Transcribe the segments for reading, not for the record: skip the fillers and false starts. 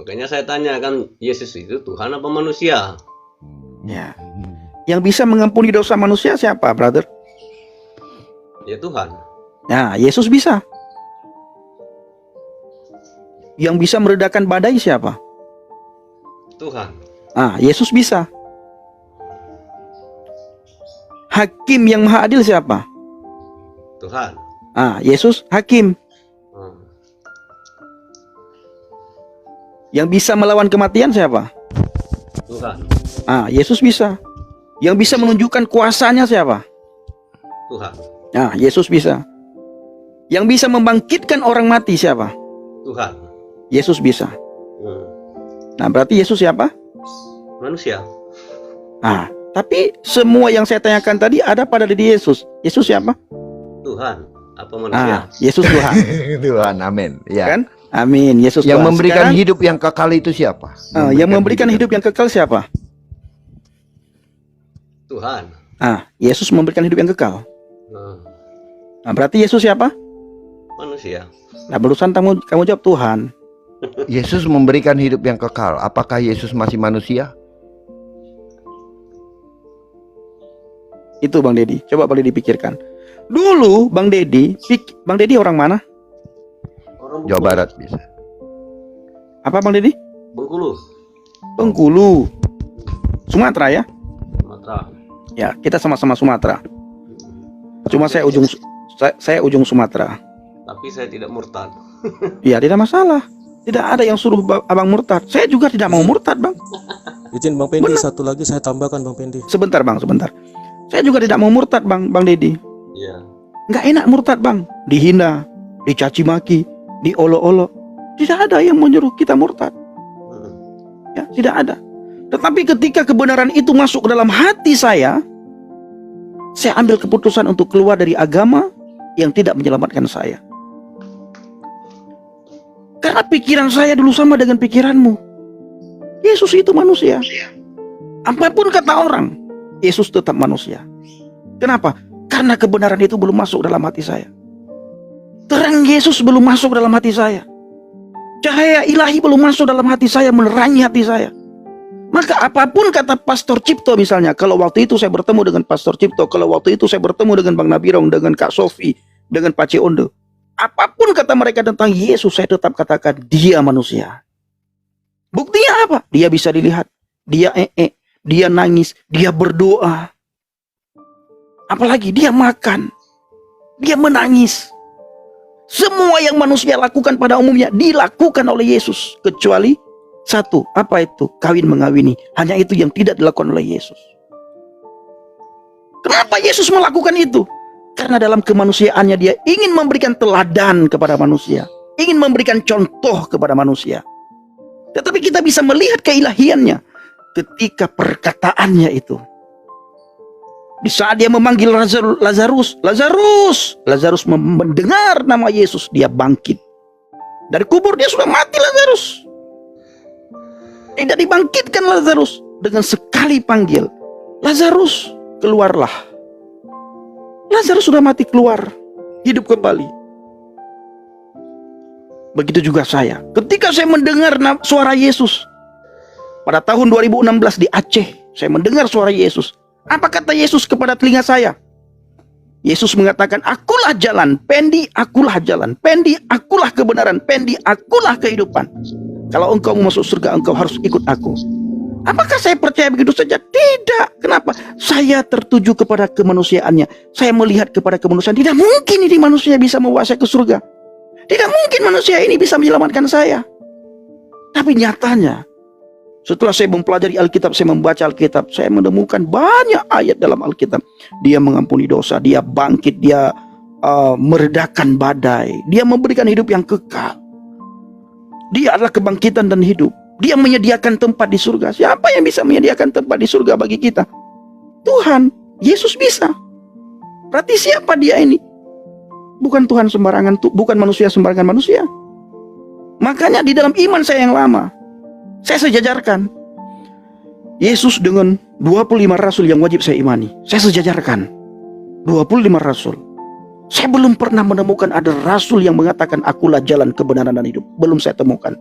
Makanya saya tanya kan, Yesus itu Tuhan apa manusia? Ya. Yang bisa mengampuni dosa manusia siapa, brother? Ya Tuhan. Nah, Yesus bisa. Yang bisa meredakan badai siapa? Tuhan. Ah, Yesus bisa. Hakim yang maha adil siapa? Tuhan. Ah, Yesus hakim. Yang bisa melawan kematian siapa? Tuhan. Ah, Yesus bisa. Yang bisa menunjukkan kuasanya siapa? Tuhan. Ah, Yesus bisa. Yang bisa membangkitkan orang mati siapa? Tuhan. Yesus bisa. Nah, berarti Yesus siapa? Manusia. Ah, tapi semua yang saya tanyakan tadi ada pada diri Yesus. Yesus siapa? Tuhan. Apa manusia? Ah, Yesus Tuhan. Tuhan, amin. Ya. Kan? Amin. Yesus Yang Tuhan. memberikan Sekarang, hidup yang kekal itu siapa? yang memberikan hidup yang kekal siapa? Tuhan. Ah, Yesus memberikan hidup yang kekal. Nah, berarti Yesus siapa? Manusia. Nah, barusan kamu jawab Tuhan. Yesus memberikan hidup yang kekal. Apakah Yesus masih manusia? Itu Bang Dedi. Coba Bang Dedi pikirkan. Dulu Bang Dedi orang mana? Orang Jawa Barat bisa. Apa Bang Dedi? Bengkulu. Bengkulu. Sumatera ya? Sumatera. Ya, kita sama-sama Sumatera. Cuma saya ujung Sumatera. Tapi saya tidak murtad. Ya, tidak masalah. Tidak ada yang suruh Abang murtad. Saya juga tidak mau murtad, Bang. Izin Bang Pendi, satu lagi saya tambahkan Bang Pendi. Sebentar, Bang, sebentar. Saya juga tidak mau murtad, Bang Dedi. Iya. Nggak enak murtad, Bang. Dihina, dicaci maki, diolok-olok. Tidak ada yang menyuruh kita murtad. Ya, tidak ada. Tetapi ketika kebenaran itu masuk ke dalam hati saya ambil keputusan untuk keluar dari agama yang tidak menyelamatkan saya. Karena pikiran saya dulu sama dengan pikiranmu. Yesus itu manusia. Apapun kata orang, Yesus tetap manusia. Kenapa? Karena kebenaran itu belum masuk dalam hati saya. Terang Yesus belum masuk dalam hati saya. Cahaya ilahi belum masuk dalam hati saya, menerangi hati saya. Maka apapun kata Pastor Cipto misalnya, kalau waktu itu saya bertemu dengan Pastor Cipto, kalau waktu itu saya bertemu dengan Bang Nabirong, dengan Kak Sofi, dengan Pak Ciondo, apapun kata mereka tentang Yesus, saya tetap katakan dia manusia. Buktinya apa? Dia bisa dilihat, dia dia nangis, dia berdoa. Apalagi dia makan, dia menangis. Semua yang manusia lakukan pada umumnya dilakukan oleh Yesus, kecuali satu, apa itu? Kawin mengawini. Hanya itu yang tidak dilakukan oleh Yesus. Kenapa Yesus melakukan itu? Karena dalam kemanusiaannya dia ingin memberikan teladan kepada manusia, ingin memberikan contoh kepada manusia. Tetapi kita bisa melihat keilahiannya ketika perkataannya itu. Di saat dia memanggil Lazarus, Lazarus mendengar nama Yesus, dia bangkit. Dari kubur dia sudah mati Lazarus. Tidak dibangkitkan Lazarus. Dengan sekali panggil, Lazarus, keluarlah. Lazarus sudah mati, keluar, hidup kembali. Begitu juga saya. Ketika saya mendengar suara Yesus pada tahun 2016 di Aceh, saya mendengar suara Yesus. Apa kata Yesus kepada telinga saya? Yesus mengatakan, akulah jalan, Pendi, akulah jalan, Pendi, akulah kebenaran, Pendi, akulah kehidupan. Kalau engkau mau masuk surga, engkau harus ikut aku. Apakah saya percaya begitu saja? Tidak. Kenapa? Saya tertuju kepada kemanusiaannya. Saya melihat kepada kemanusiaan. Tidak mungkin ini manusia bisa membawa saya ke surga. Tidak mungkin manusia ini bisa menyelamatkan saya. Tapi nyatanya, setelah saya mempelajari Alkitab, saya membaca Alkitab, saya menemukan banyak ayat dalam Alkitab. Dia mengampuni dosa, dia bangkit, dia meredakan badai, dia memberikan hidup yang kekal. Dia adalah kebangkitan dan hidup. Dia menyediakan tempat di surga. Siapa yang bisa menyediakan tempat di surga bagi kita? Tuhan. Yesus bisa. Berarti siapa dia ini? Bukan Tuhan sembarangan, bukan manusia sembarangan manusia. Makanya di dalam iman saya yang lama, saya sejajarkan Yesus dengan 25 rasul yang wajib saya imani. Saya sejajarkan 25 rasul. Saya belum pernah menemukan ada rasul yang mengatakan akulah jalan, kebenaran dan hidup. Belum saya temukan.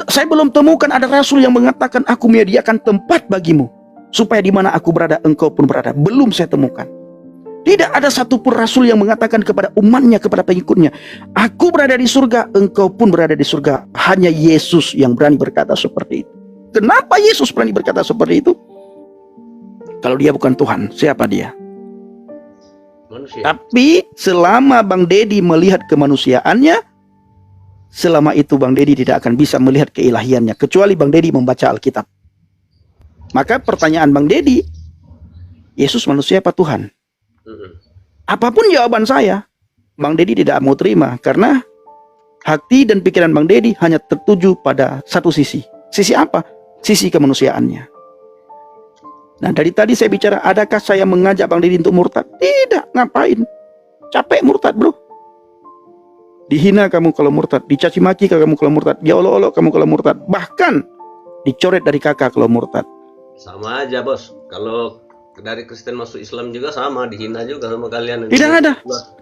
Saya belum temukan ada rasul yang mengatakan aku menyediakan tempat bagimu supaya di mana aku berada engkau pun berada. Belum saya temukan. Tidak ada satupun rasul yang mengatakan kepada umatnya, kepada pengikutnya, aku berada di surga, engkau pun berada di surga. Hanya Yesus yang berani berkata seperti itu. Kenapa Yesus berani berkata seperti itu? Kalau dia bukan Tuhan, siapa dia? Manusia. Tapi selama Bang Dedi melihat kemanusiaannya, selama itu Bang Dedi tidak akan bisa melihat keilahiannya, kecuali Bang Dedi membaca Alkitab. Maka pertanyaan Bang Dedi, Yesus manusia apa Tuhan? Apapun jawaban saya, Bang Dedi tidak mau terima, karena hati dan pikiran Bang Dedi hanya tertuju pada satu sisi. Sisi apa? Sisi kemanusiaannya. Nah, dari tadi saya bicara, adakah saya mengajak Bang Dedi untuk murtad? Tidak, ngapain? Capek murtad, bro. Dihina kamu kalau murtad, dicaci maki kamu kalau murtad, diolok-olok kamu kalau murtad, bahkan dicoret dari kakak kalau murtad. Sama aja, Bos. Kalau dari Kristen masuk Islam juga sama, dihina juga sama kalian. Tidak ada.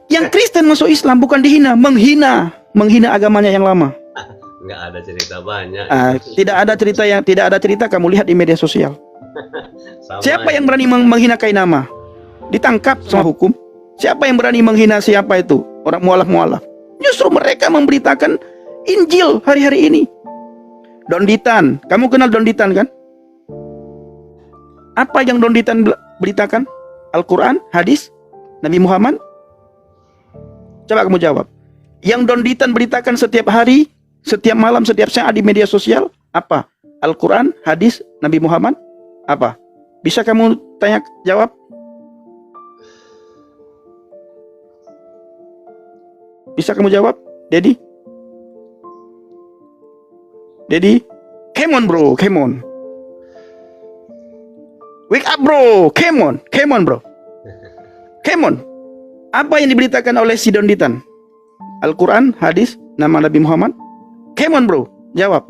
Yang Kristen masuk Islam bukan dihina, menghina agamanya yang lama. Nggak ada cerita banyak. Tidak ada cerita kamu lihat di media sosial. Sama Siapa aja. yang berani menghina Kainama? Ditangkap sama hukum. Siapa yang berani menghina siapa itu? Orang mualaf-mualaf. Justru mereka memberitakan Injil hari-hari ini. Donditan, kamu kenal Donditan kan? Apa yang Donditan beritakan? Al-Quran, hadis, Nabi Muhammad? Coba kamu jawab. Yang Donditan beritakan setiap hari, setiap malam, setiap saat di media sosial, apa? Al-Quran, hadis, Nabi Muhammad? Apa? Bisa kamu tanya jawab? Bisa kamu jawab, Dedi? Dedi? Come on bro, come on. Wake up bro, come on bro. Come on. Apa yang diberitakan oleh si Donditan? Al-Quran, hadis, nama Nabi Muhammad? Come on bro, jawab.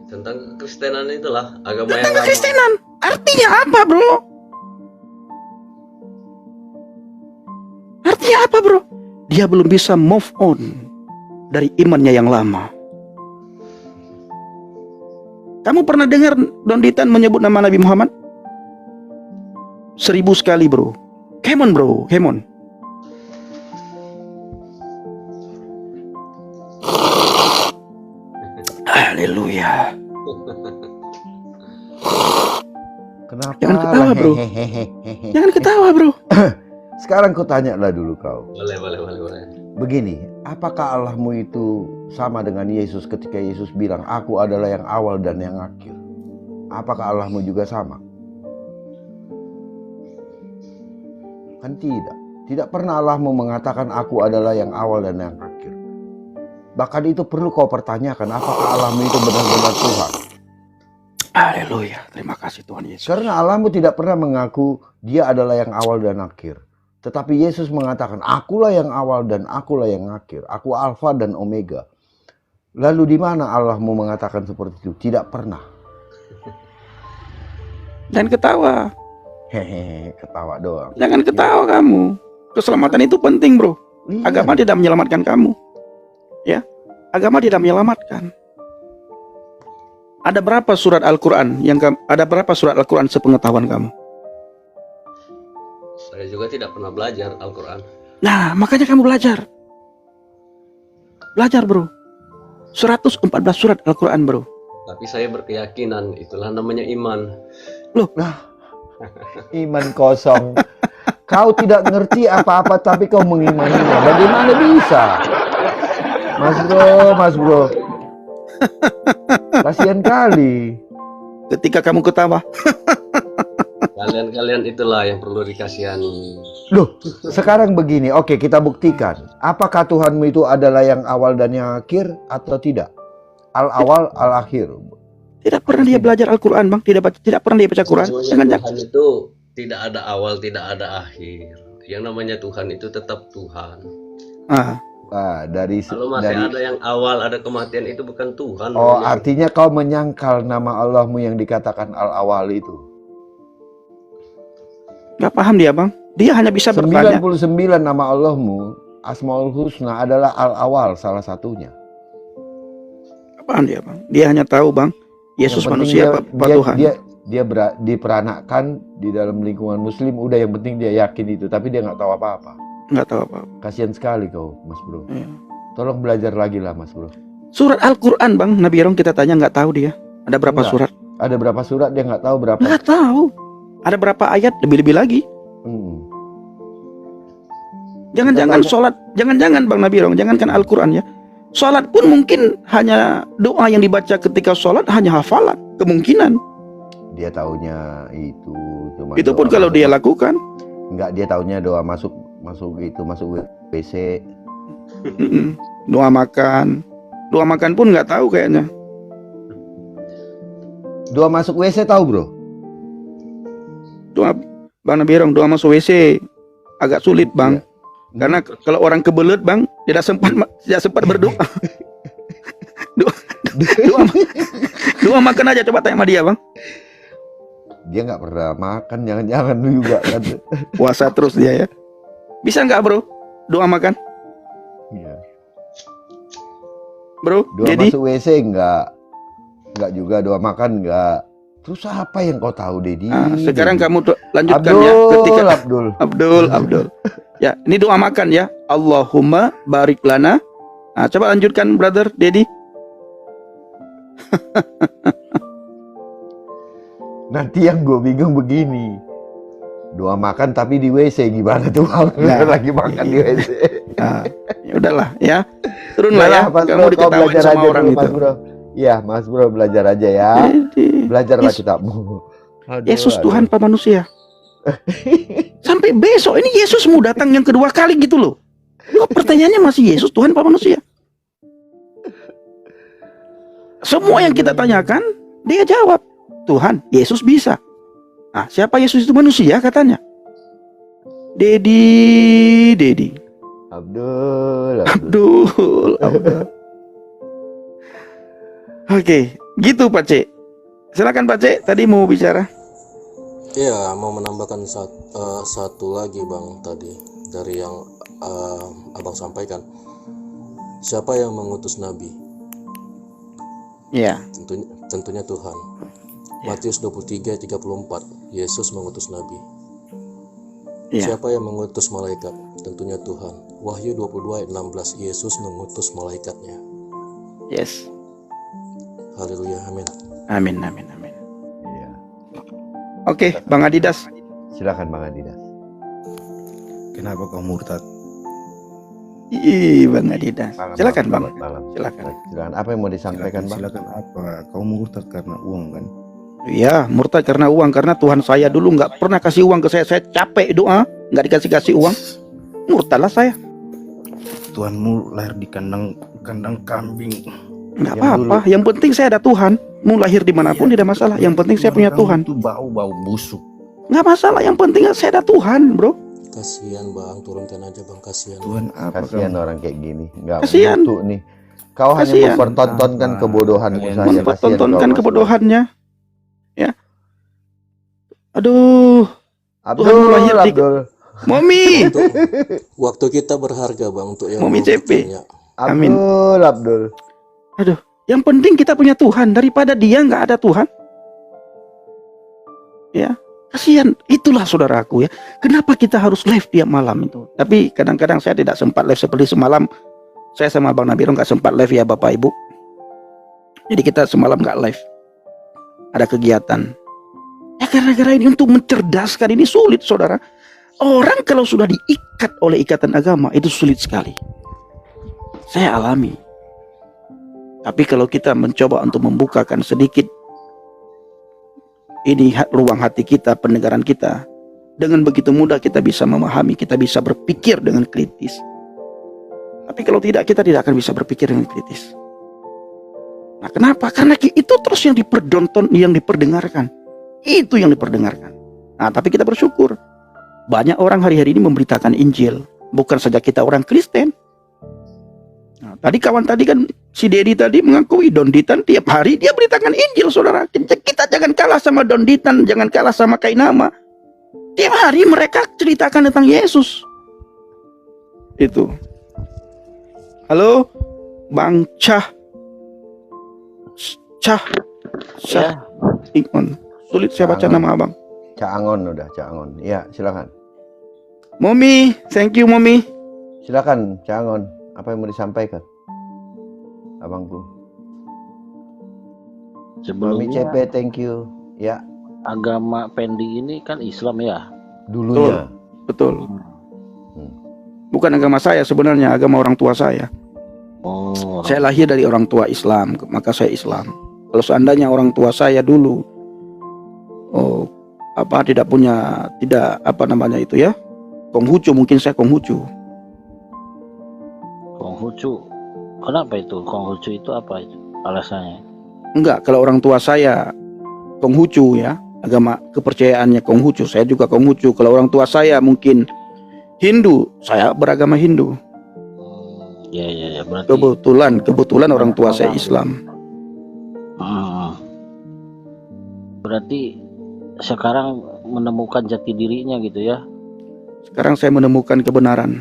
Tentang kekristenan itulah, agama yang Tentang lama. kekristenan. Artinya apa bro? Artinya apa bro? Dia belum bisa move on dari imannya yang lama. Kamu pernah dengar Donditan menyebut nama Nabi Muhammad? 1000 sekali bro. Come on bro, come on. Haleluya. Kenapa? Jangan ketawa, bro. Hehehe. Jangan ketawa bro. Sekarang ku tanya lah dulu kau. Boleh. Begini, apakah Allahmu itu sama dengan Yesus ketika Yesus bilang, aku adalah yang awal dan yang akhir? Apakah Allahmu juga sama? Kan tidak. Tidak pernah Allahmu mengatakan aku adalah yang awal dan yang akhir. Bahkan itu perlu kau pertanyakan, apakah Allahmu itu benar-benar Tuhan? Haleluya. Terima kasih Tuhan Yesus. Karena Allahmu tidak pernah mengaku dia adalah yang awal dan akhir. Tetapi Yesus mengatakan, akulah yang awal dan akulah yang akhir. Aku Alfa dan Omega. Lalu di mana Allahmu mengatakan seperti itu? Tidak pernah. Dan ketawa. Hehehe, ketawa doang. Jangan ketawa kamu. Keselamatan itu penting bro. Iya. Agama tidak menyelamatkan kamu. Ya, agama tidak menyelamatkan. Ada berapa surat Al-Quran sepengetahuan kamu? Saya juga tidak pernah belajar Al-Quran. Nah, makanya kamu belajar. Belajar bro. 114 surat Al-Quran bro. Tapi saya berkeyakinan, itulah namanya iman. Iman kosong. Kau tidak ngerti apa-apa tapi kau mengimaninya. Bagaimana bisa? Mas bro. Kasihan kali. Ketika kamu ketawa. Kalian itulah yang perlu dikasihani. Loh, sekarang begini. Oke, kita buktikan. Apakah Tuhanmu itu adalah yang awal dan yang akhir atau tidak? Al-awal, al-akhir. Tidak pernah dia belajar Al-Quran bang. Tidak pernah dia baca Quran. Sesungguhnya Tuhan itu tidak ada awal, tidak ada akhir. Yang namanya Tuhan itu tetap Tuhan. Kalau masih ada yang awal, ada kematian, itu bukan Tuhan. Oh, namanya. artinya kau menyangkal nama Allahmu yang dikatakan al-awal itu. Gak paham dia bang. Dia hanya bisa bertanya. 99 nama Allahmu, Asmaul Husna adalah al-awal salah satunya. Apaan dia, Bang? Dia hanya tahu, Bang, Yesus Yang penting manusia apa Tuhan. dia diperanakkan di dalam lingkungan muslim, udah yang penting dia yakin itu, tapi dia nggak tahu apa-apa. Nggak tahu apa-apa. Kasihan sekali kau, Mas Bro. Iya. Tolong belajar lagi lah, Mas Bro. Surat Al-Quran, Bang, Nabi Rong kita tanya nggak tahu dia. Ada berapa Enggak. surat? Ada berapa surat dia nggak tahu berapa. Nggak tahu. Ada berapa ayat? Lebih-lebih lagi. Jangan-jangan sholat, jangan-jangan Bang Nabi Rong, jangankan Al-Quran ya. Sholat pun mungkin hanya doa yang dibaca ketika sholat, hanya hafalan. Kemungkinan. Dia taunya itu cuma Itu pun doa kalau masuk- dia lakukan. Enggak, dia taunya doa masuk WC. Mm-mm. Doa makan. Doa makan pun nggak tahu kayaknya. Doa masuk WC tahu, Bro? Doa Bang Nabi Rong, doa masuk WC agak sulit, Bang. Iya. Karena kalau orang kebelet, Bang, tidak sempat berdoa. doa makan aja, coba tanya sama dia, Bang. Dia nggak pernah makan, jangan-jangan juga kan. Puasa terus dia ya. Bisa nggak, Bro? Doa makan, Iya. Bro? Doa Jadi masuk WC enggak juga, doa makan enggak. Terus apa yang kau tahu, Dedi? sekarang Dedi. kamu lanjutkan Abdul, ya ketika Abdul. Abdul. Ya, ini doa makan ya. Allahumma barik lana. Nah, coba lanjutkan, brother Dedi. Nanti yang gue bingung begini. Doa makan tapi di WC gimana tuh? Nah, Lagi makan di WC. Nah, ya udahlah ya. Turunlah ya. Mas Kamu Bro, kau diketawain belajar sama aja orang dulu, itu. Mas Bro. Iya, Mas Bro, belajar aja ya. Dedi. Belajarlah Yes- kitabmu. Aduh, Yesus aduh. Tuhan apa manusia? Sampai besok ini Yesus mau datang yang kedua kali gitu loh. Kok pertanyaannya masih Yesus Tuhan apa manusia? Semua yang kita tanyakan, dia jawab, Tuhan, Yesus bisa. Nah, siapa Yesus itu manusia katanya? Dedi. Abdul. Oke, gitu Pak C. Silakan Pak C, tadi mau bicara. Iya, mau menambahkan satu lagi Bang tadi dari yang Abang sampaikan. Siapa yang mengutus Nabi? Ya, Tentunya Tuhan. Matius 23:34, Yesus mengutus Nabi. ya. Siapa yang mengutus malaikat? Tentunya Tuhan. Wahyu 22:16, Yesus mengutus malaikatnya. Yes. Haleluya, amin. Amin. Iya. Oke, Bang Adidas. Silakan Bang Adidas. Kenapa kau murtad? Ih, Bang Adidas. Malam, Silakan Bang. selamat malam. Silakan. Silakan. Apa yang mau disampaikan, Bang? Silakan apa? Kau murtad karena uang kan? Iya, murtad karena uang. Karena Tuhan saya dulu nggak pernah kasih uang ke saya. Saya capek doa, nggak dikasih uang. Murtadlah saya. Tuhanmu lahir di kandang kambing. Nggak Yang apa-apa. Yang penting saya ada Tuhan. Mau lahir dimanapun tidak masalah. Yang penting saya punya Tuhan. Itu bau busuk. Nggak masalah. Yang penting saya ada Tuhan, bro. Kasihan Bang, turunkan aja Bang, kasihan. Tuhan apa Kasihan kamu? orang kayak gini. Enggak Kasihan. butuh nih. Kau hanya Kasihan. mempertontonkan Apa? kebodohanmu Kalian saja. Kasihan Mempertontonkan kau, Mas kebodohannya. Ya. Aduh, Bro. Tuhan mau lahir di- Abdul. Mami. Waktu kita berharga Bang untuk yang Mami mau CP. bertanya. Amin. Abdul. Yang penting kita punya Tuhan daripada dia nggak ada Tuhan. Ya, kasihan. Itulah saudaraku ya. Kenapa kita harus live tiap malam itu? Tapi kadang-kadang saya tidak sempat live seperti semalam. Saya sama Bang Nabiro nggak sempat live ya Bapak Ibu. Jadi kita semalam nggak live. Ada kegiatan. Ya gara-gara ini untuk mencerdaskan ini sulit saudara. Orang kalau sudah diikat oleh ikatan agama itu sulit sekali. Saya alami. Tapi kalau kita mencoba untuk membukakan sedikit ini ruang hati kita, pendengaran kita, dengan begitu mudah kita bisa memahami, kita bisa berpikir dengan kritis. Tapi kalau tidak, kita tidak akan bisa berpikir dengan kritis. Nah, kenapa? Karena itu terus yang diperdengarkan. Itu yang diperdengarkan. Nah, tapi kita bersyukur. Banyak orang hari-hari ini memberitakan Injil. Bukan saja kita orang Kristen. Nah, tadi kawan tadi kan si Dedi tadi mengakui Don Ditan tiap hari dia beritakan Injil saudara. Kita jangan kalah sama Don Ditan, jangan kalah sama Kainama. Tiap hari mereka ceritakan tentang Yesus. Itu. Halo, Bang Cah. Cah Ya, Ingon. Sulit saya baca Jangan. nama abang. Cak Angon udah, Cak Angon. Ya, silakan. Momi, thank you Momi. Silakan, Cak Angon. Apa yang mau disampaikan? Abangku. Mami sebelumnya CP, thank you. Ya, agama Pendi ini kan Islam ya. dulunya. Betul. Bukan agama saya sebenarnya, agama orang tua saya. Oh, Saya lahir dari orang tua Islam, maka saya Islam. Kalau seandainya orang tua saya dulu tidak apa namanya itu ya, Konghucu, mungkin saya Konghucu. Konghucu. Kenapa itu? Konghucu itu apa itu? Alasannya? Enggak, kalau orang tua saya Konghucu ya, agama kepercayaannya Konghucu, saya juga Konghucu. Kalau orang tua saya mungkin Hindu, saya beragama Hindu. Ya, berarti. Kebetulan orang tua saya Islam. Berarti sekarang menemukan jati dirinya gitu ya. Sekarang saya menemukan kebenaran,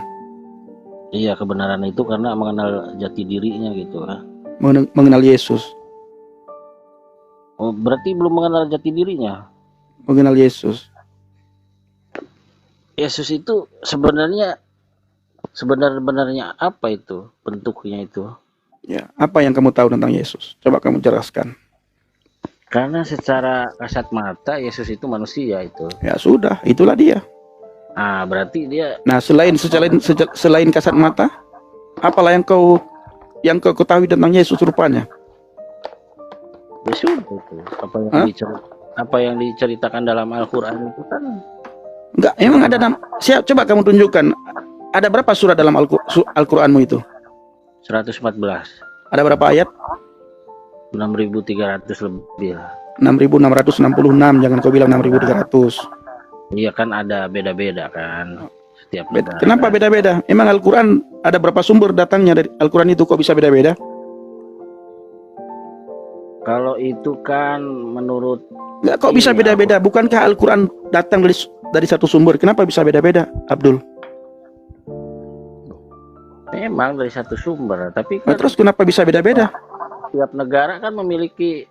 Iya, kebenaran itu karena mengenal jati dirinya gitu ya. mengenal Yesus, Oh, berarti belum mengenal jati dirinya. mengenal Yesus. Yesus itu sebenarnya apa itu bentuknya itu? Ya, apa yang kamu tahu tentang Yesus? Coba kamu jelaskan. Karena secara kasat mata Yesus itu manusia itu. Ya sudah, itulah dia. Ah, berarti dia Nah, selain kasat mata, apalah yang kau ketahui tentang Yesus rupanya? Yesus itu. Apa yang diceritakan dalam Al-Qur'an itu kan Enggak, emang ada coba kamu tunjukkan. Ada berapa surat dalam Al-Qur'anmu itu? 114. Ada berapa ayat? 6.300 lebih lah. 6.666, jangan kau bilang 6.300. Iya kan ada beda-beda kan setiap negara. Kenapa beda-beda? Emang Al-Quran ada berapa sumber datangnya dari Al-Quran itu, kok bisa beda-beda? Kalau itu kan menurut Enggak, kok bisa beda-beda? Bukankah Al-Quran datang dari satu sumber? Kenapa bisa beda-beda, Abdul? memang dari satu sumber, tapi Nah, kan terus kenapa bisa beda-beda? setiap negara kan memiliki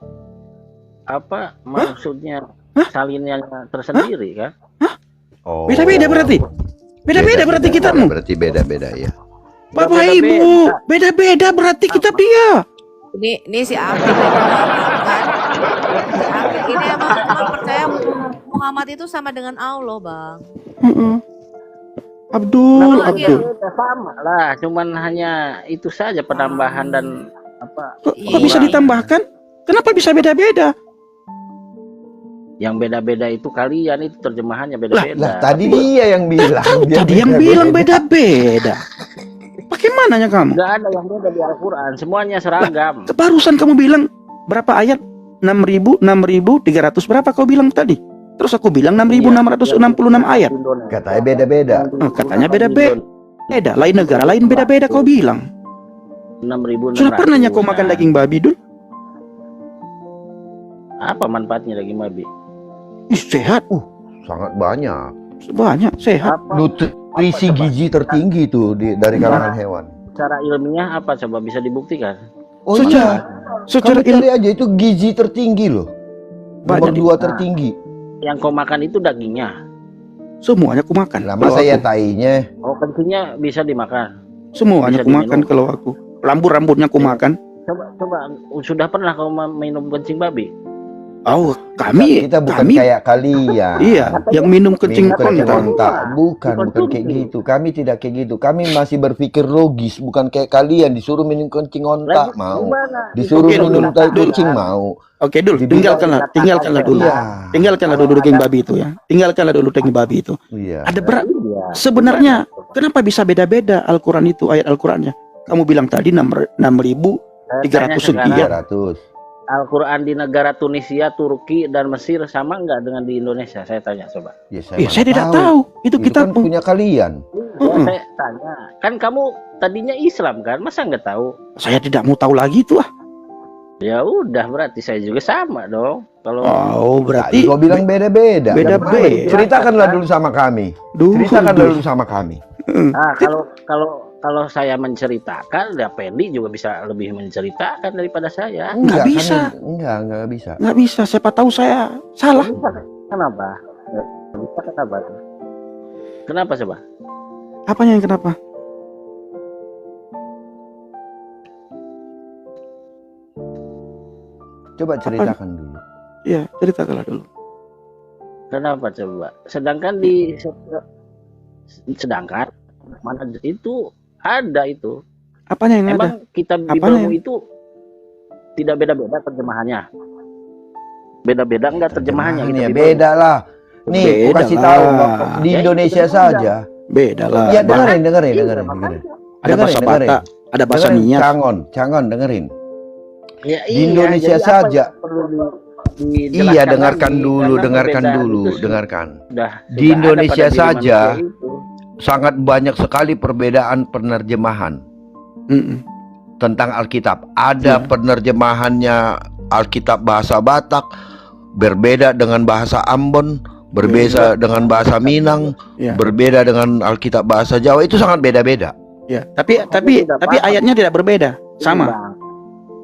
apa maksudnya salinnya tersendiri kan. Oh. Beda-beda berarti? Beda-beda berarti kita mu. Berarti beda-beda ya. Bapak Ibu, beda-beda berarti kita dia. Ini si Abi kan? Si Abi ini emang percaya Muhammad itu sama dengan Allah, Bang. Abdul. Sama lah, cuman hanya itu saja penambahan dan apa. Kok bisa ditambahkan? Kenapa bisa beda-beda? Yang beda-beda itu kalian, itu terjemahannya Lah, beda-beda. tadi dia yang bilang. Dia Tadi yang bilang beda-beda. Bagaimana kamu? Nggak ada yang beda di Al-Quran, semuanya seragam. Barusan kamu bilang berapa ayat? 6.300 berapa kau bilang tadi? Terus aku bilang 6.666 ayat. Katanya beda-beda. Katanya beda-beda. Lain negara lain beda-beda kau bilang. 6.600. Sudah pernahnya kau makan daging babi dulu? Apa manfaatnya daging babi? Ih, sehat. Sangat banyak. Banyak, sehat. Nutrisi gizi tertinggi tuh dari kalangan hewan. Secara ilmiah apa coba bisa dibuktikan? Oh Secara- iya. Secara Kamu cari aja itu gizi tertinggi loh. Banyak Nomor 2 tertinggi. Yang kau makan itu dagingnya. semuanya aku makan. Lama Kalau saya aku. tainya. Oh, kencingnya bisa dimakan. Semuanya bisa aku makan diminum. kalau aku. Rambutnya aku makan. Coba sudah pernah kau minum kencing babi? Oh, kami Kita bukan kayak kalian. iya, yang minum kencing Minum kencing kontak. kontak. Bukan kayak gitu. Kami tidak kayak gitu. Kami masih berpikir logis, bukan kayak kalian disuruh minum kencing ontak mau. Disuruh Oke, minum tai kucing mau. Oke, dulu tinggalkanlah dulu. Iya. Tinggalkanlah dulu daging babi itu ya. Tinggalkanlah dulu daging babi itu. Iya. Ada sebenarnya kenapa bisa beda-beda Al-Quran itu, ayat Al-Qurannya? Kamu bilang tadi 6.300 sekian. 300. Al-Quran di negara Tunisia, Turki, dan Mesir sama nggak dengan di Indonesia? Saya tanya coba. Ya, Iya, saya tidak tahu. Itu Itu kita kan punya kalian. Saya tanya. Kan kamu tadinya Islam kan? Masa nggak tahu? saya tidak mau tahu lagi itu ah. Ya udah, berarti saya juga sama dong. Kalau Oh, Tadi berarti kau bilang beda-beda. Beda-beda. Ceritakanlah dulu sama kami. Duh, Ceritakanlah dulu sama kami. kalau kalau saya menceritakan, ya Pendi juga bisa lebih menceritakan daripada saya. Nggak bisa. Enggak bisa. Nggak bisa. Siapa tahu saya salah. Kenapa? Nggak bisa kenapa? Kenapa coba? Apanya yang kenapa? Coba ceritakan dulu. Iya, ceritakanlah dulu. Kenapa coba? Sedangkan mana itu ada itu. Apanya yang ada? Emang kitab Apanya? Bibelmu itu tidak beda-beda terjemahannya? Beda-beda enggak terjemahannya? Terjemahannya kitab Bibelmu? beda lah. Nih, aku Beda kasih lah. tahu di Ya, Indonesia itu saja. Beda lah. Ya Bahkan- dengerin. Iya, makanya. Ada bahasa Batak, ada bahasa Dengerin, Nias. Cangon dengerin. Ya, Di Indonesia jadi apa saja. yang perlu dijelaskan Iya, dengarkan lagi? dulu, Karena dengarkan perbedaan dulu, itu dengarkan. sudah Di ada Indonesia pada diri saja. manusia itu. Sangat banyak sekali perbedaan penerjemahan Mm-mm. tentang Alkitab. Ada Iya. penerjemahannya Alkitab bahasa Batak berbeda dengan bahasa Ambon, berbeda dengan bahasa Minang, Iya. berbeda dengan Alkitab bahasa Jawa. Itu sangat beda-beda. Ya, tapi tidak paham. ayatnya tidak berbeda, sama. Bang.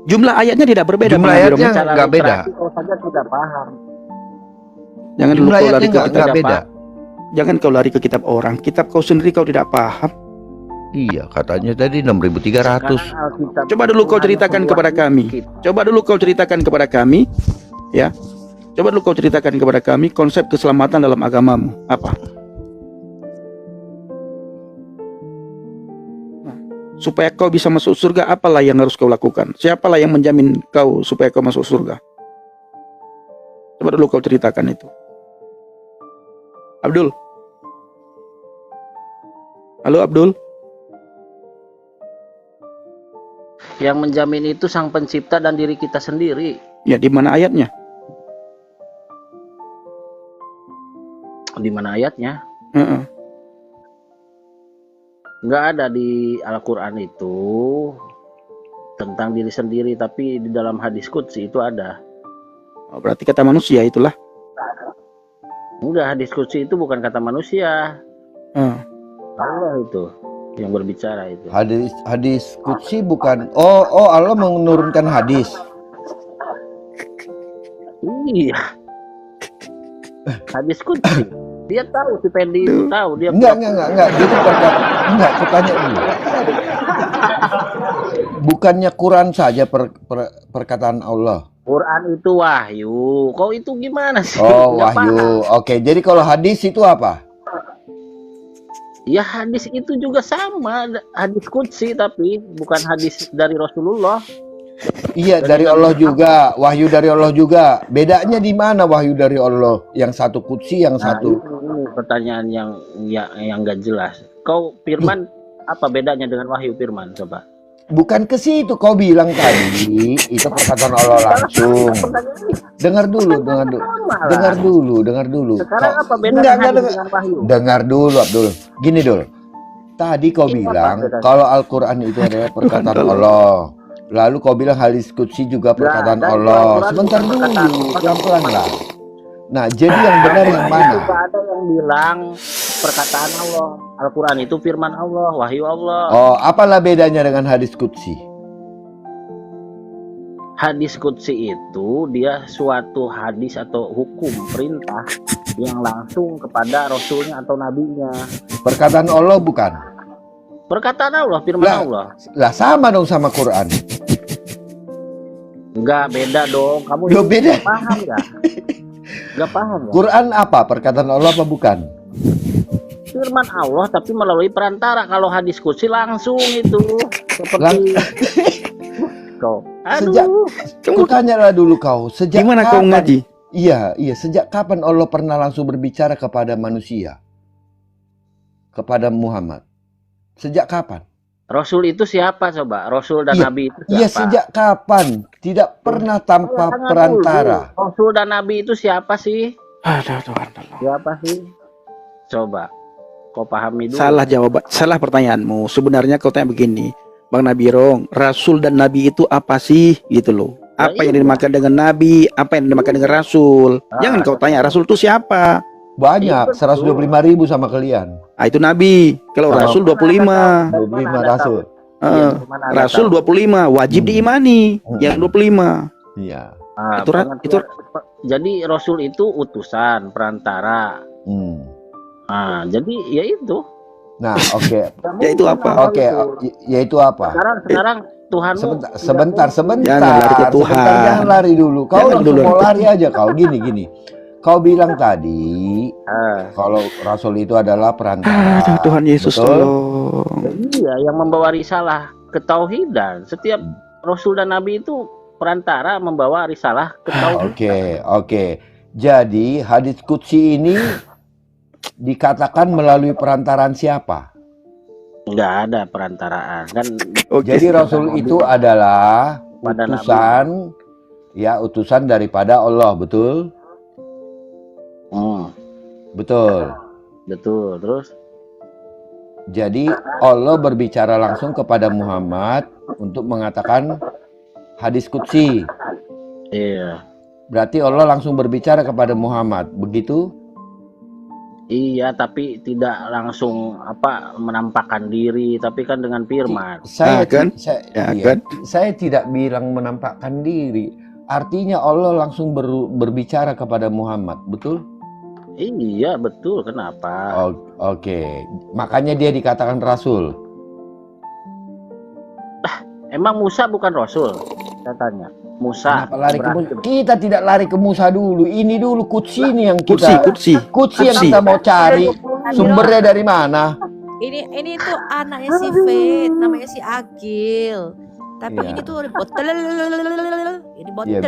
Jumlah ayatnya tidak berbeda. Jumlah Bang Abirong. ayatnya Secara nggak beda. literasi kau saja tidak paham. Jangan dulu Jumlah kau ayatnya lari ke nggak kitab. beda. Jangan kau lari ke kitab orang. Kitab kau sendiri kau tidak paham. Iya, katanya tadi 6.300. Sekarang Alkitab Coba dulu itu kau hanya ceritakan sebuah kepada kami. kitab. Coba dulu kau ceritakan kepada kami, ya. Coba dulu kau ceritakan kepada kami konsep keselamatan dalam agamamu apa? Nah, supaya kau bisa masuk surga, apalah yang harus kau lakukan? Siapalah yang menjamin kau supaya kau masuk surga? Coba dulu kau ceritakan itu. Abdul. Halo Abdul. Yang menjamin itu Sang Pencipta dan diri kita sendiri. Ya, di mana ayatnya? Di mana ayatnya? Heeh. Nggak ada di Al-Quran itu tentang diri sendiri, tapi di dalam hadis qudsi itu ada. Oh, berarti kata manusia itulah. Enggak, hadis qudsi itu bukan kata manusia. Allah itu yang berbicara itu. Hadis qudsi bukan. Oh, Allah menurunkan hadis. Iya. Hadis qudsi. Dia tahu, si Pendi itu tahu. Dia Enggak. Jadi enggak, aku tanya dulu. Bukannya Quran saja perkataan Allah. Quran itu wahyu. Kau itu gimana sih? Oh, Nggak wahyu. paham. Oke, jadi kalau hadis itu apa? Ya hadis itu juga sama, hadis qudsi tapi bukan hadis dari Rasulullah. Iya, dari Allah juga, wahyu dari Allah juga. Bedanya di mana wahyu dari Allah? Yang satu qudsi, yang Nah, satu. ini pertanyaan yang nggak jelas. Kau firman apa bedanya dengan wahyu firman? Coba. Bukan ke situ kau bilang tadi, itu perkataan Allah langsung. Dengar dulu. Dengar dulu. Sekarang apa Enggak, bedanya hadis dengar. dengan wahyu? Dengar dulu, Abdul. Gini, Dul. Tadi kau Ini apa bilang bedanya? kalau Al-Quran itu adalah perkataan Allah. Lalu kau bilang hadis qudsi juga perkataan dan Allah. Al-Quran Sebentar itu dulu, perkataan Allah. pelan-pelan lah. Nah, jadi yang benar yang mana? Itu ada yang bilang perkataan Allah. Al-Quran itu firman Allah, wahyu Allah. Oh, apalah bedanya dengan hadis qudsi? Hadis qudsi itu dia suatu hadis atau hukum perintah yang langsung kepada rasulnya atau nabinya. Perkataan Allah bukan? Perkataan Allah, firman Lah. Allah. Lah sama dong sama Quran. Enggak, beda dong. Kamu Loh, beda. nggak paham nggak? Nggak paham ya? Quran apa? Perkataan Allah apa bukan? Firman Allah tapi melalui perantara. Kalau hadis qudsi langsung itu seperti kau. Sejak- Aduh. Aku tanyalah dulu kau, sejak Gimana kau kapan? ngaji? Iya, sejak kapan Allah pernah langsung berbicara kepada manusia? Kepada Muhammad. Sejak kapan? Rasul itu siapa coba? Rasul dan Iya, Nabi itu siapa? Iya, sejak kapan? Tidak pernah tanpa Tanya perantara. dulu, Rasul dan Nabi itu siapa sih? Aduh, Tuhan Allah. Siapa sih? Coba kau pahami dulu. Salah jawaban, salah pertanyaanmu. Sebenarnya kau tanya begini, Bang Nabirong, Rasul dan Nabi itu apa sih? Gitu loh. Apa yang iya. dinamakan dengan Nabi? Apa yang dinamakan dengan Rasul? Jangan kau tanya Rasul itu siapa? Banyak, Iya, betul. 125.000 sama kalian. Itu nabi. Kalau Kalau- rasul 25. 25 rasul. Rasul 25 wajib diimani. Hmm. Yang 25. Iya. Ah, Itu ra- pengertian- jadi rasul itu utusan, perantara. Hmm. Ah, jadi ya itu. Nah, oke. Ya itu apa? Oke, yaitu apa? Sekarang Tuhanmu Sebentar. Jangan lari ke Tuhan. Sebentar, jangan lari dulu. Kau Jangan langsung dulu mau lari lari aja kau. Gini. Kau bilang tadi kalau rasul itu adalah perantara. Aduh, Tuhan Yesus Betul? tolong. Iya, yang membawa risalah ketauhidan. Setiap rasul dan nabi itu perantara membawa risalah ketauhidan. Oke. Jadi hadits qudsi ini dikatakan melalui perantaraan siapa? Nggak ada perantaraan kan. Oke. Jadi rasul itu adalah Pada utusan daripada Allah, betul? Betul. Betul. Terus Jadi Allah berbicara langsung kepada Muhammad untuk mengatakan hadis qudsi. iya. Berarti Allah langsung berbicara kepada Muhammad, begitu? Iya, tapi tidak langsung menampakkan diri, tapi kan dengan firman. Saya kan? iya. kan? Saya tidak bilang menampakkan diri. Artinya Allah langsung berbicara kepada Muhammad, betul? Iya, betul. Kenapa? Oke. Makanya dia dikatakan rasul. Emang Musa bukan rasul? Saya tanya. Musa. Kenapa lari ke berarti- Musa? Kita tidak lari ke Musa dulu. Ini dulu qudsi ini yang kita Kutsi. Qudsi yang Kutsi. kita mau cari. Sumbernya dari mana? Ini tuh anaknya si Fit, namanya si Agil. Tapi Iya. ini tuh botol. Ini botol.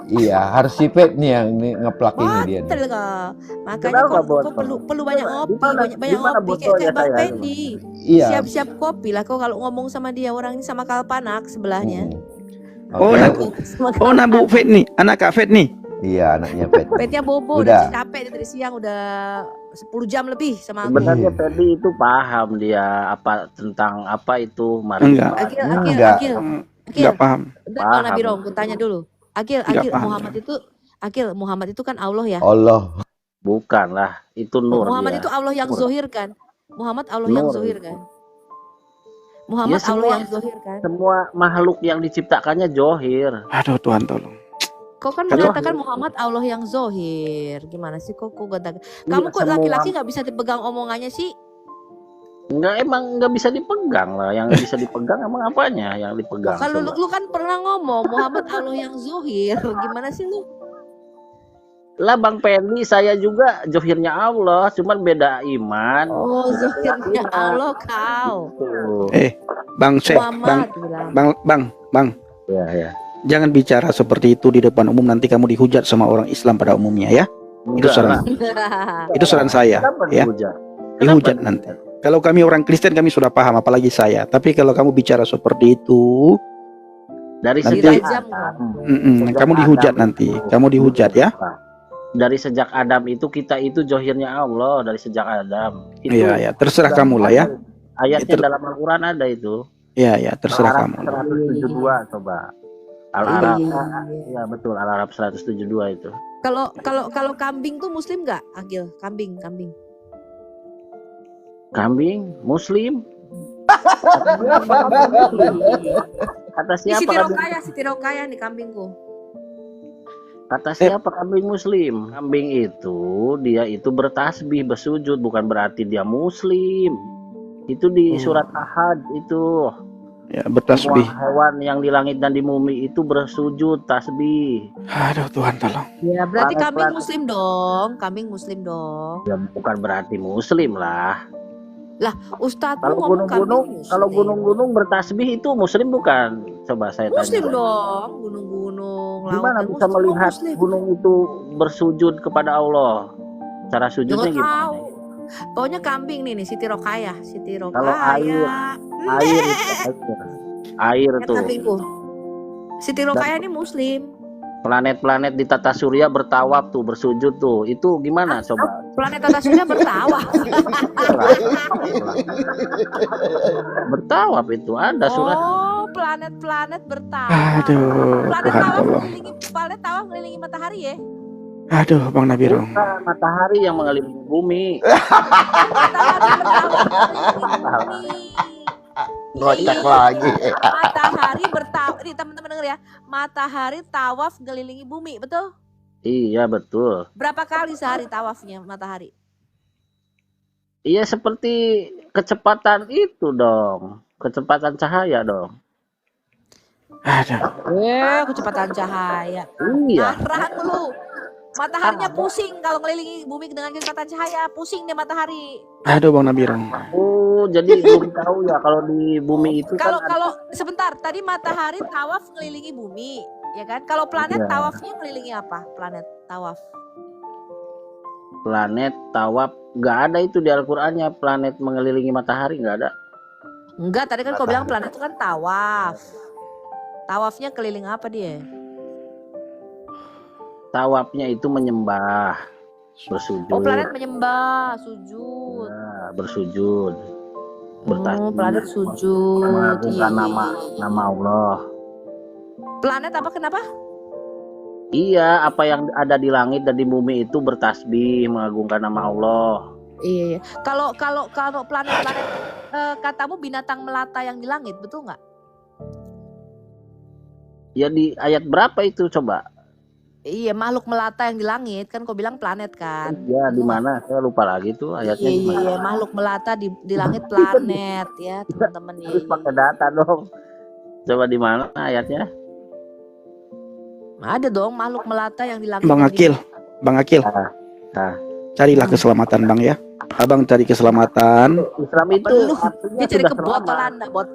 Iya, harus si Pet nih yang ngeplak ini dia. nih. Botol kok. Makanya Kenapa kok botol? perlu banyak ngopi, Gimana- banyak gimana ngopi botolnya kayak Bang kayak Pendi. Iya. Siap-siap kopi lah kau kalau ngomong sama dia, orang ini sama Kalpanak sebelahnya. Oh, Oke. Nabu. Oh, Nabu Fet nih, anak Kak Fet nih. Iya, anaknya Pet. Petnya bobo, Udah. udah capek dia dari siang, udah 10 jam lebih sama aku. Sebenarnya Ferdi itu paham dia tentang apa itu Enggak. Agil, Enggak. Enggak paham. Bentar, Bang Paham. Nabi Rom, aku tanya dulu. Agil, Nggak paham. Muhammad itu kan Allah ya. Allah. Bukan lah, itu nur Muhammad dia. itu Allah yang Nur. zohir kan? Muhammad Allah yang Nur. zohir kan? Muhammad Ya, Allah semua- yang zohir kan? Semua makhluk yang diciptakannya johir. Aduh, Tuhan tolong. Kau kan Kalau- mengatakan Muhammad Allah yang zohir. Gimana sih kok ganteng? Iya, Kamu kok semua- laki-laki nggak bisa dipegang omongannya sih? Emang nggak bisa dipegang lah. Yang bisa dipegang emang apanya yang dipegang? Kalau coba? lu kan pernah ngomong Muhammad Allah yang zohir. Gimana sih lu? Lah Bang Pendi, saya juga johirnya Allah, cuman beda iman. Oh, zohirnya Allah kau. Tuh. Bang Syekh, Bang, Muhammad bilang. Bang, Ya. jangan bicara seperti itu di depan umum, nanti kamu dihujat sama orang Islam pada umumnya ya. Itu Enggak saran. lah. Itu saran saya Kenapa ya. dihujat? Dihujat Kenapa nanti. Kalau kami orang Kristen kami sudah paham, apalagi saya. Tapi kalau kamu bicara seperti itu, Dari Nanti- sejak Tajam, Adam. Sejak kamu dihujat Adam nanti. itu. Kamu dihujat ya. Dari sejak Adam itu kita itu johirnya Allah dari sejak Adam. Itu Iya, ya, terserah kamu lah ya. Ayatnya Itu- dalam Al-Quran ada itu. Iya, ya, terserah Al-Araf kamu. 172 coba. Al-Araf. Iya. Ya betul, Al-Araf 172 itu. Kalau kambing tuh muslim nggak, Agil? Kambing. Kambing muslim. Kata Ini siapa kambing? Siti Rokaya nih kambingku. Kata siapa kambing muslim? Kambing itu dia itu bertasbih, bersujud, bukan berarti dia muslim. Itu di surat Ahad itu. Ya, bertasbih. Semua hewan yang di langit dan di bumi itu bersujud tasbih. Aduh, Tuhan tolong. Ya, berarti Planet- kambing planet. muslim dong. Kambing muslim dong. Ya bukan berarti muslim lah. Ustadz Kalau ngomong kambing gunung-gunung, muslim. kalau gunung-gunung bertasbih itu muslim bukan? Coba saya tanya. Muslim dong, gunung-gunung, Gimana lautan bisa muslim, melihat muslim. gunung itu bersujud kepada Allah? Cara sujudnya Jangan gimana? tahu. Pokoknya kambing nih Siti Rokaya. Kalau air, Air itu, air Lihat tuh. kambingku. Siti Rokaya ini muslim. Planet-planet di tata surya bertawaf tuh, bersujud tuh. Itu gimana coba? Planet atas surya bertawaf. Bertawaf itu ada surat. Oh, planet-planet bertawaf. Aduh, Planet Tuhan tawaf tolong. ngelilingi matahari ya. Aduh, Bang Nabirong. Bukan, matahari yang mengelilingi bumi. Matahari bertawaf mengelilingi bumi. Ngocak Iya. lagi. Matahari bertawaf, nih teman-teman denger ya. Matahari tawaf ngelilingi bumi, betul? Iya, betul. Berapa kali sehari tawafnya matahari? Iya, seperti kecepatan itu dong. Kecepatan cahaya dong. Aduh. Kecepatan cahaya. Iya. Ngarang lu. Mataharinya pusing kalau ngelilingi bumi dengan kecepatan cahaya, pusing deh matahari. Aduh, Bang Nabirong. Oh, jadi belum tahu ya kalau di bumi itu kan Kalau sebentar, tadi matahari tawaf ngelilingi bumi, ya kan? Kalau planet Iya. tawafnya ngelilingi apa? Planet tawaf. planet tawaf, nggak ada itu di Al-Qur'annya planet mengelilingi matahari, nggak ada. Enggak, tadi kan kau bilang planet itu kan tawaf. Tawafnya keliling apa dia? Tawafnya itu menyembah, bersujud. Oh, planet menyembah, sujud. Ya, bersujud. Bertasbih, Planet sujud. mengagungkan nama Allah. Planet apa kenapa? Iya, apa yang ada di langit dan di bumi itu bertasbih, mengagungkan nama Allah. Iya. Kalau planet-planet katamu binatang melata yang di langit, betul nggak? Ya di ayat berapa itu coba? Iya, makhluk melata yang di langit kan kau bilang planet kan? Ya di mana? Saya lupa lagi tuh ayatnya. Iya, makhluk melata di langit planet ya teman-teman. Harus pakai data dong. Coba di mana ayatnya? Ada dong makhluk melata yang di langit. Bang Akil. Nah, Carilah keselamatan, Bang ya. Abang cari keselamatan. Islam itu Lu, artinya dia cari sudah kebotolan, bot.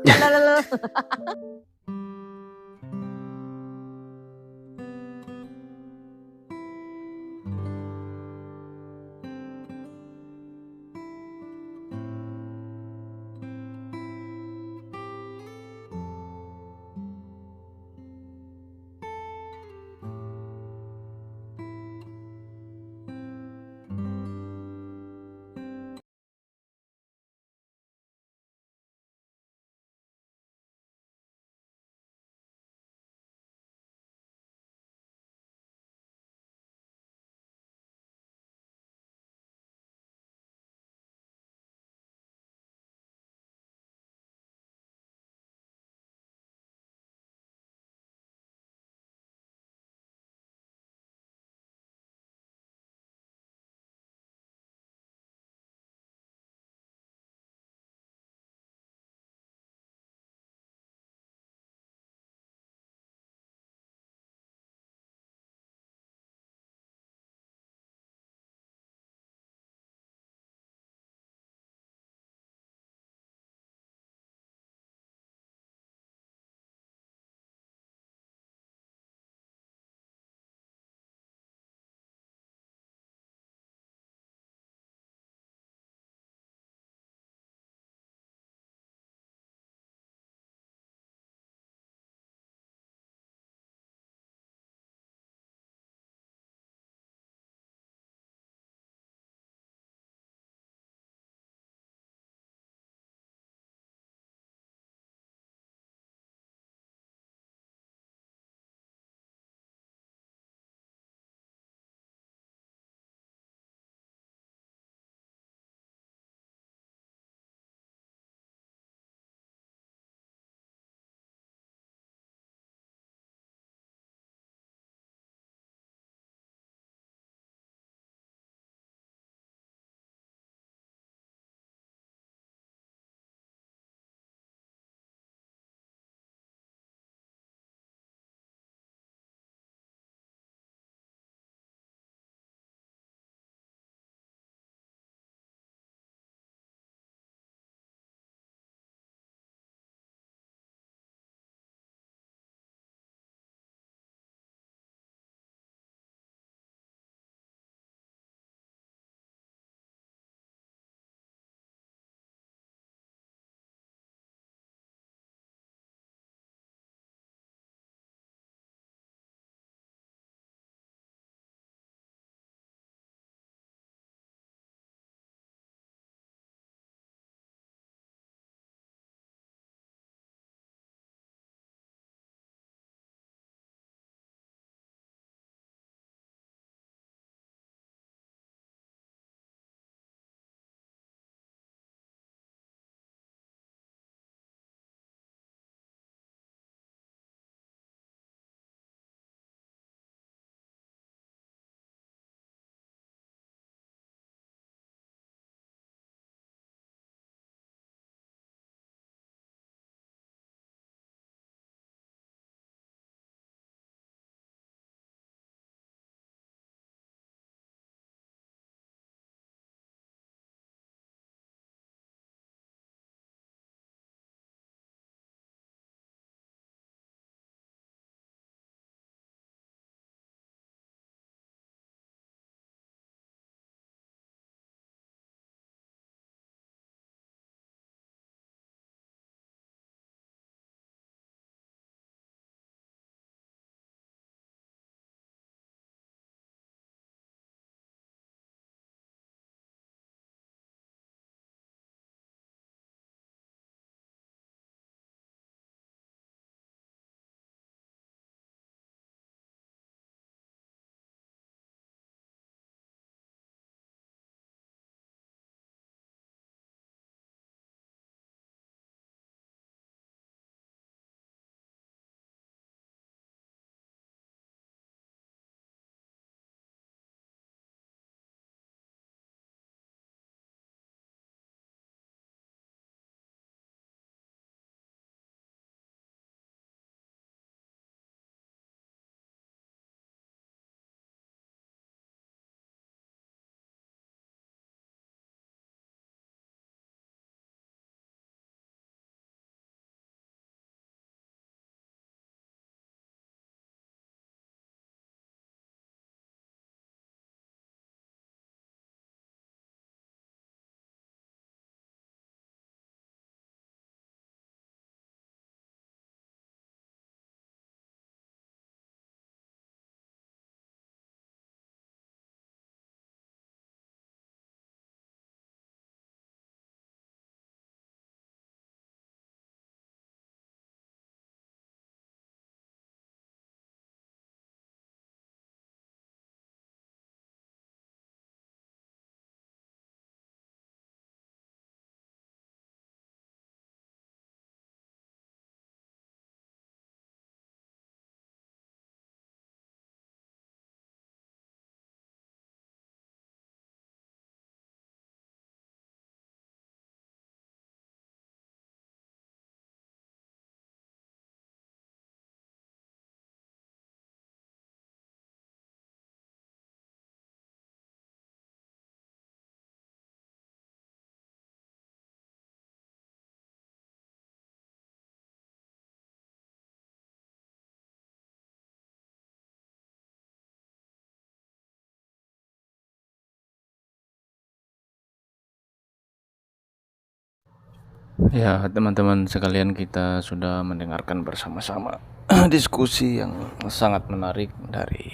Ya, teman-teman sekalian, kita sudah mendengarkan bersama-sama diskusi yang sangat menarik dari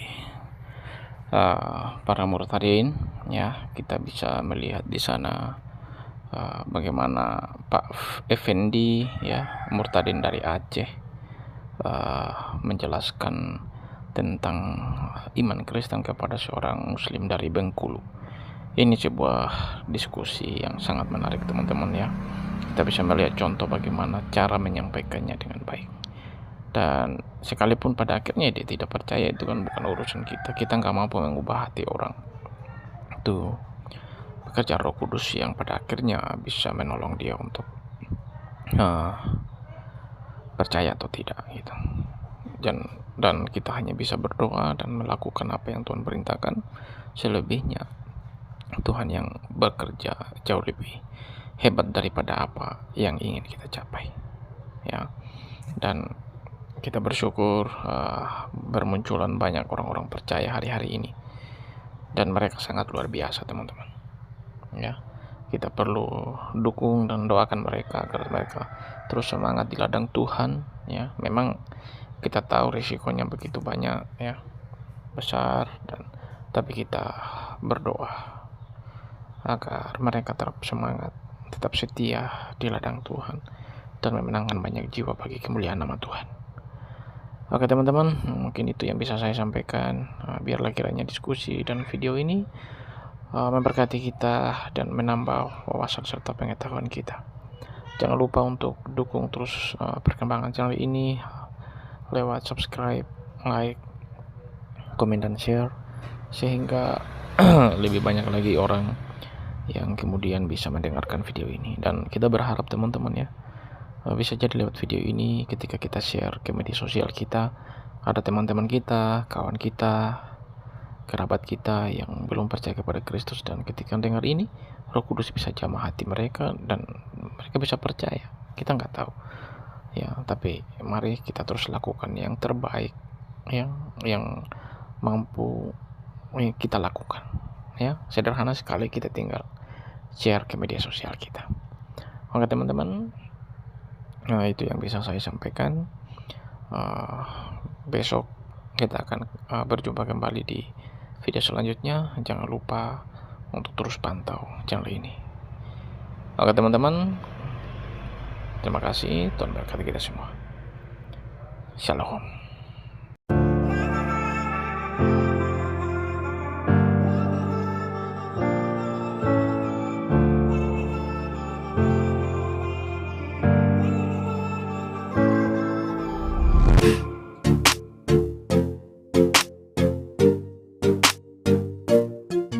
para murtadin. Ya, kita bisa melihat di sana bagaimana Pak Effendi, ya, murtadin dari Aceh, menjelaskan tentang iman Kristen kepada seorang Muslim dari Bengkulu. Ini sebuah diskusi yang sangat menarik, teman-teman, ya. Kita bisa melihat contoh bagaimana cara menyampaikannya dengan baik. Dan sekalipun pada akhirnya dia tidak percaya, itu kan bukan urusan kita. Kita nggak mampu mengubah hati orang. Itu pekerjaan Roh Kudus yang pada akhirnya bisa menolong dia untuk percaya atau tidak, gitu. Dan kita hanya bisa berdoa dan melakukan apa yang Tuhan perintahkan. Selebihnya Tuhan yang bekerja jauh lebih hebat daripada apa yang ingin kita capai, ya. Dan kita bersyukur bermunculan banyak orang-orang percaya hari-hari ini, dan mereka sangat luar biasa, teman-teman, ya. Kita perlu dukung dan doakan mereka agar mereka terus semangat di ladang Tuhan, ya. Memang kita tahu risikonya begitu banyak, ya, besar, tapi kita berdoa agar mereka tetap semangat, tetap setia di ladang Tuhan, dan memenangkan banyak jiwa bagi kemuliaan nama Tuhan. Oke, teman-teman, mungkin itu yang bisa saya sampaikan. Biarlah kiranya diskusi dan video ini memberkati kita dan menambah wawasan serta pengetahuan kita. Jangan lupa untuk dukung terus perkembangan channel ini lewat subscribe, like, komen, dan share, sehingga lebih banyak lagi orang yang kemudian bisa mendengarkan video ini. Dan kita berharap, teman-teman, ya, bisa jadi lewat video ini ketika kita share ke media sosial kita, ada teman-teman kita, kawan kita, kerabat kita yang belum percaya kepada Kristus, dan ketika dengar ini, Roh Kudus bisa jamah hati mereka dan mereka bisa percaya. Kita nggak tahu, ya, tapi mari kita terus lakukan yang terbaik, yang mampu kita lakukan, ya. Sederhana sekali, kita tinggal share ke media sosial kita. Oke, teman-teman, itu yang bisa saya sampaikan. Besok kita akan berjumpa kembali di video selanjutnya. Jangan lupa untuk terus pantau channel ini. Oke, teman-teman, terima kasih. Tuhan berkati kita semua. Shalom.